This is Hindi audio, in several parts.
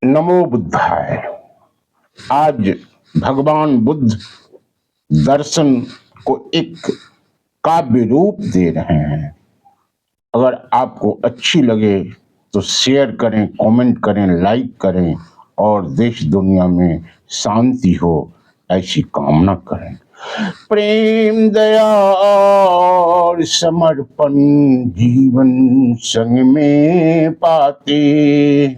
नमो बुद्धाय। आज भगवान बुद्ध दर्शन को एक काव्य रूप दे रहे हैं। अगर आपको अच्छी लगे तो शेयर करें, कमेंट करें, लाइक करें और देश दुनिया में शांति हो ऐसी कामना करें। प्रेम, दया और समर्पण जीवन संग में पाते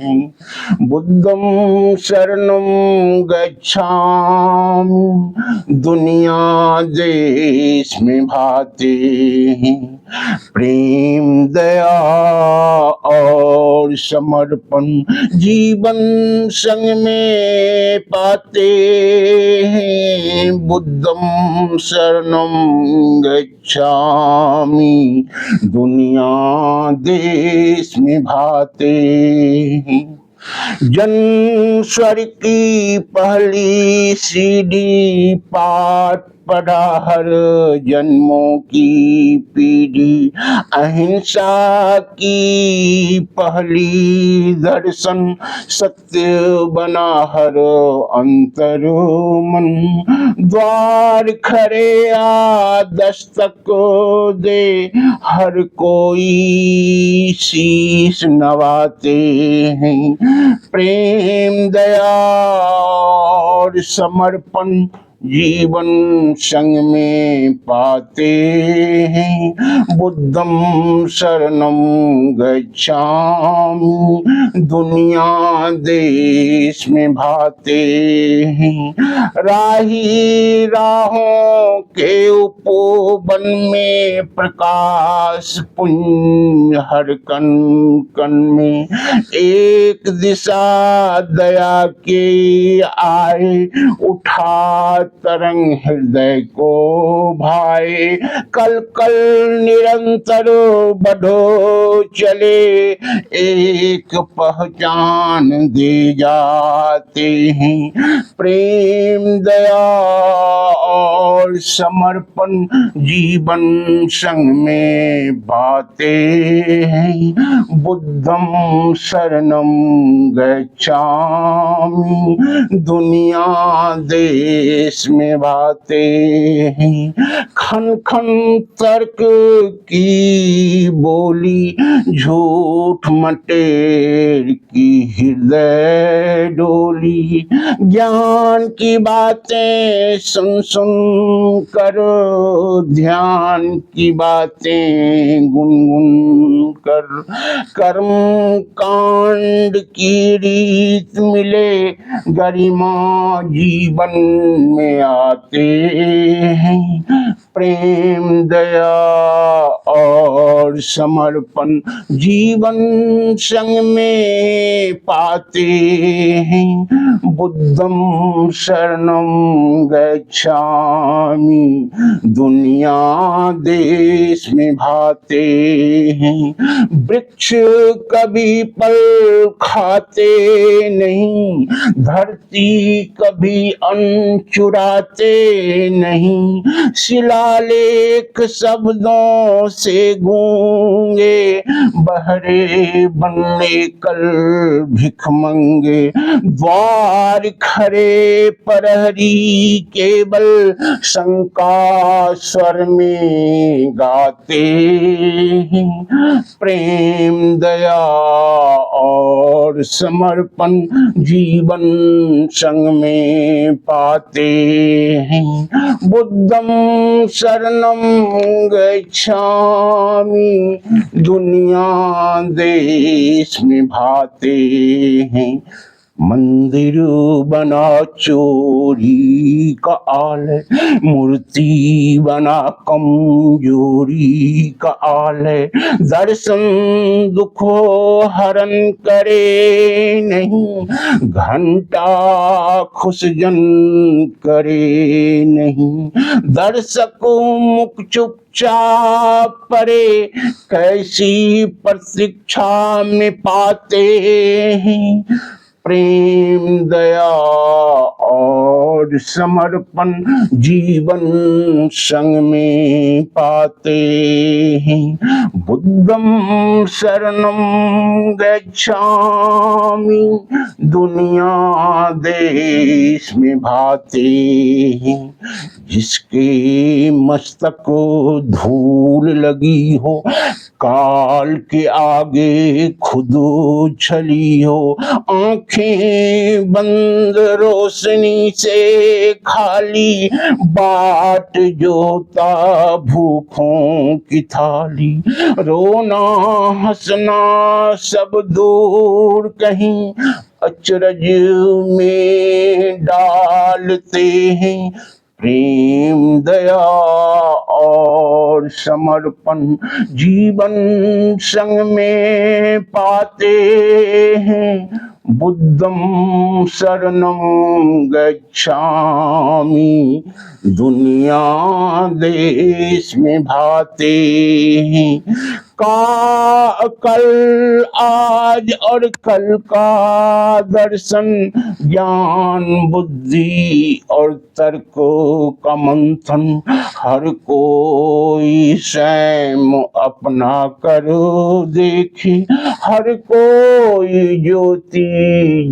हैं। बुद्धं शरणं गच्छामि, दुनिया देश में भाते हैं। प्रेम, दया और समर्पण जीवन संग में पाते हैं। बुद्धं शरणं गच्छामि, दुनिया देश में भाते हैं। जन स्वर की पहली सीढ़ी पाठ पढ़ा हर जन्मों की पीढ़ी, अहिंसा की पहली दर्शन सत्य बना हर अंतर मन। द्वार खड़े आ दस्तक दे हर कोई शीश नवाते हैं। प्रेम, दया और समर्पण जीवन संग में पाते हैं। बुद्धं शरणं गच्छामि, दुनिया देश में भाते हैं। राही राहों के उपवन में प्रकाश पुंज हर कण कण में। एक दिशा दया के आए, उठा तरंग हृदय को भाए। कल कल निरंतर बढ़ो चले, एक पहचान दे जाते हैं। प्रेम, दया और समर्पण जीवन संग में बाते हैं। बुद्धं शरणं गच्छामि, दुनिया देश में बाते हैं। खन खन तर्क की बोली, झूठ मटेर की हृदय डोली। ज्ञान की बातें सुन सुन कर, ध्यान की बातें गुनगुन कर। कर्म कांड की रीत मिले, गरिमा जीवन में आते हैं। प्रेम, दया और समर्पण जीवन संग में पाते हैं। बुद्धं शरणं गच्छामि, दुनिया देश में भाते हैं। वृक्ष कभी पल खाते नहीं, धरती कभी अन्न चुराते नहीं। शिलालेख शब्दों से गूंगे, बहरे बनने कल भिख मंगे। द्वार खड़े प्रहरी केवल शंका स्वर में गाते हैं। प्रेम, दया और समर्पण जीवन संग में पाते हैं। बुद्धं शरणं गच्छामि, दुनिया देश में भाते हैं। मंदिर बना चोरी का आलय, मूर्ति बना कमजोरी का आलय। दर्शन दुखो हरण करे नहीं, घंटा खुश जन करे नहीं। दर्शक मुख चुपचाप परे, कैसी प्रतीक्षा में पाते हैं। प्रेम दया और समर्पण जीवन संग में पाते हैं। बुद्धम शरणम गच्छामि दुनिया देश में भाते हैं। जिसके मस्तक को धूल लगी हो, काल के आगे खुद छली हो, आंखें बंद रोशनी से खाली, बाट जोता भूखों की थाली। रोना हंसना सब दूर कहीं, अचरज में डालते हैं। प्रेम दया और समर्पण जीवन संग में पाते हैं। बुद्धम शरणम गच्छामि दुनिया देश में भाते हैं। कल आज और कल का दर्शन, ज्ञान बुद्धि और तर्कों का मंथन, हर कोई स्वयं अपना कर देखे, हर कोई ज्योति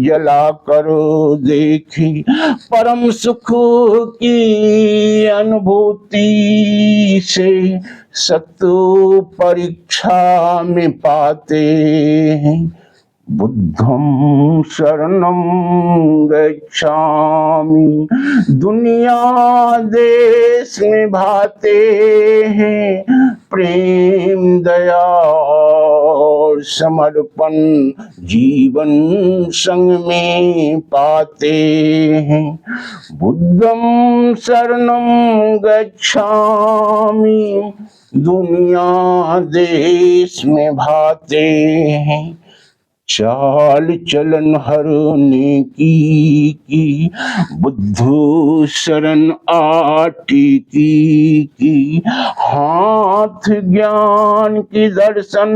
जला कर देखे। परम सुख की अनुभूति से सत्य परीक्षा में पाते हैं। बुद्धम शरणम गच्छामि दुनिया देश में भाते हैं। प्रेम दया और समर्पण जीवन संग में पाते हैं। बुद्धम शरणम गच्छामि दुनिया देश में भाते हैं। चाल चलन हर नेकी की, बुद्धू शरण आटी की। हाथ ज्ञान की दर्शन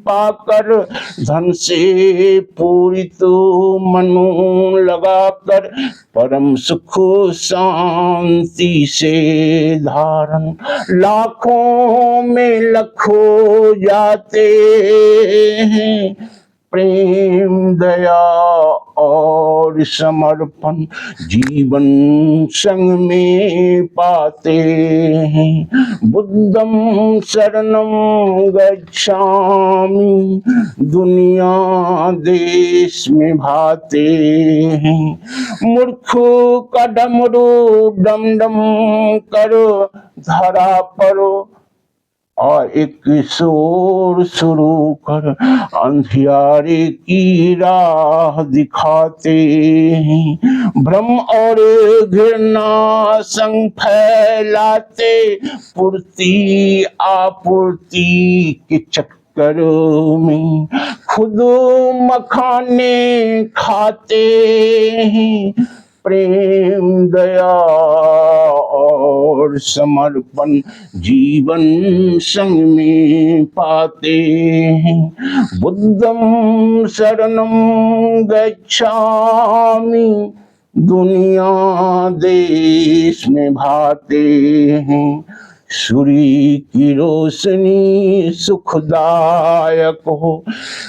पाकर, धन से पूरित मनु लगाकर, परम सुख शांति से धारण, लाखों में लखों जाते हैं। प्रेम दया और समर्पण जीवन संग में पाते हैं। बुद्धम शरणम गच्छामि दुनिया देश में भाते हैं। मूर्ख का डमरू डम डम करो धरा परो, और एक शोर शुरू कर अंधियारे की राह दिखाते हैं। भ्रम और घृणा संग फैलाते, पूर्ति आपूर्ति के चक्करों में खुद मखाने खाते हैं। प्रेम दया और समर्पण जीवन संग में पाते हैं। बुद्धम शरणम गच्छामि दुनिया देश में भाते हैं। सूर्य की रोशनी सुखदायक हो,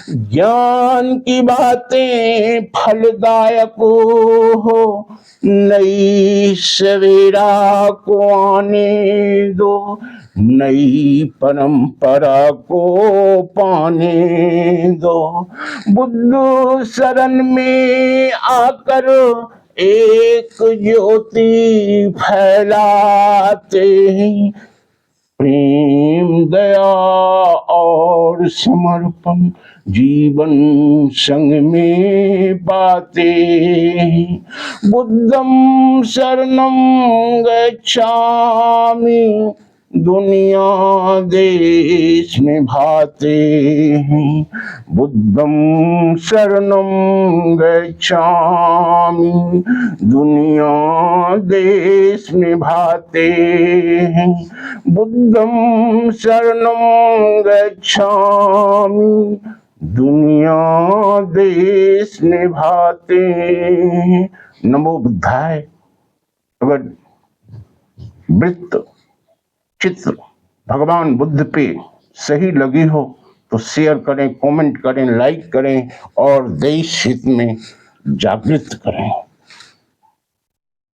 ज्ञान की बातें फलदायक हो, नई सवेरा को आने दो, नई परंपरा को पाने दो। बुद्ध शरण में आकर एक ज्योति फैलाते हैं। प्रेम दया और समर्पण जीवन संग में पाते हैं। बुद्धम शरणम गच्छामि दुनिया देश में भाते हैं। बुद्धम शरणम गच्छामि दुनिया देश में भाते हैं। बुद्धम शरणम गच्छामि दुनिया देश निभाते हैं। नमो बुद्धाय। अगर वृत्त चित्र भगवान बुद्ध पे सही लगी हो तो शेयर करें, कमेंट करें, लाइक करें और देश हित में जागृत करें।